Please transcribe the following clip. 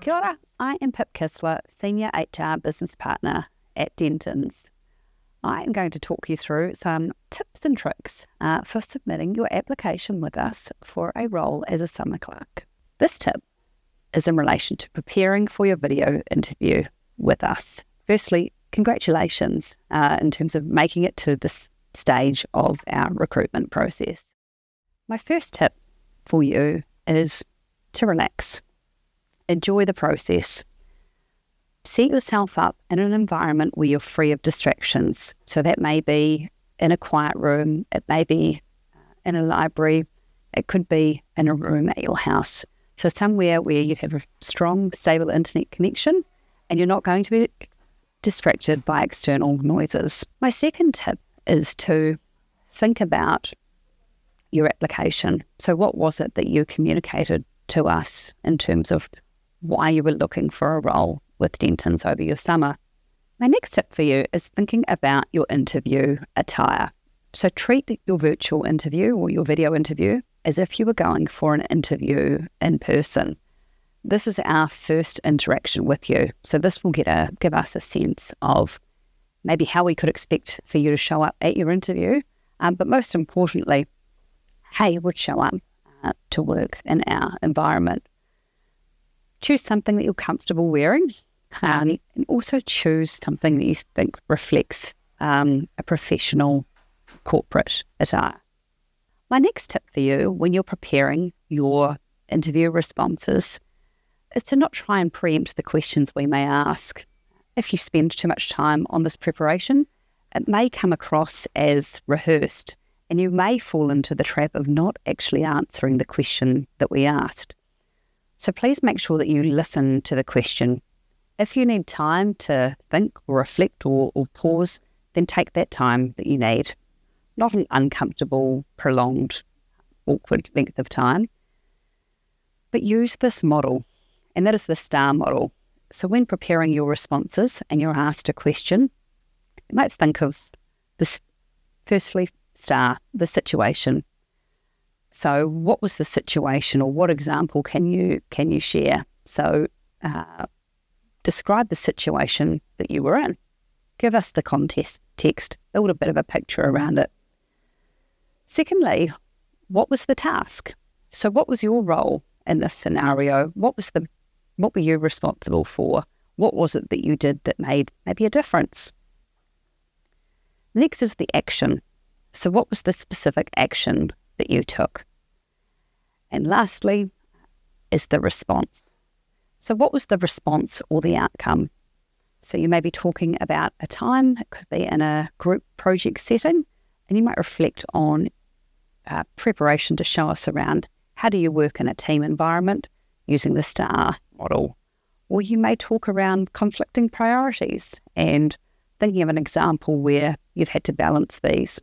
Kia ora, I am Pip Kistler, Senior HR Business Partner at Dentons. I am going to talk you through some tips and tricks for submitting your application with us for a role as a summer clerk. This tip is in relation to preparing for your video interview with us. Firstly, congratulations in terms of making it to this stage of our recruitment process. My first tip for you is to relax. Enjoy the process. Set yourself up in an environment where you're free of distractions. So that may be in a quiet room, it may be in a library, it could be in a room at your house. So somewhere where you have a strong, stable internet connection and you're not going to be distracted by external noises. My second tip is to think about your application. So what was it that you communicated to us in terms of why you were looking for a role with Dentons over your summer? My next tip for you is thinking about your interview attire. So treat your virtual interview or your video interview as if you were going for an interview in person. This is our first interaction with you. So this will give us a sense of maybe how we could expect for you to show up at your interview, but most importantly, how you would show up to work in our environment. Choose something that you're comfortable wearing, and also choose something that you think reflects a professional corporate attire. My next tip for you when you're preparing your interview responses is to not try and preempt the questions we may ask. If you spend too much time on this preparation, it may come across as rehearsed, and you may fall into the trap of not actually answering the question that we asked. So please make sure that you listen to the question. If you need time to think or reflect or pause, then take that time that you need. Not an uncomfortable, prolonged, awkward length of time. But use this model, and that is the STAR model. So when preparing your responses and you're asked a question, you might think of this, firstly, STAR, the situation. So what was the situation, or what example can you share? So describe the situation that you were in. Give us the context, build a bit of a picture around it. Secondly, what was the task? So what was your role in this scenario? What were you responsible for? What was it that you did that made maybe a difference? Next is the action. So what was the specific action that you took? And lastly is the response. So what was the response or the outcome? So you may be talking about a time, it could be in a group project setting, and you might reflect on preparation to show us around how do you work in a team environment using the STAR model. Or you may talk around conflicting priorities and thinking of an example where you've had to balance these.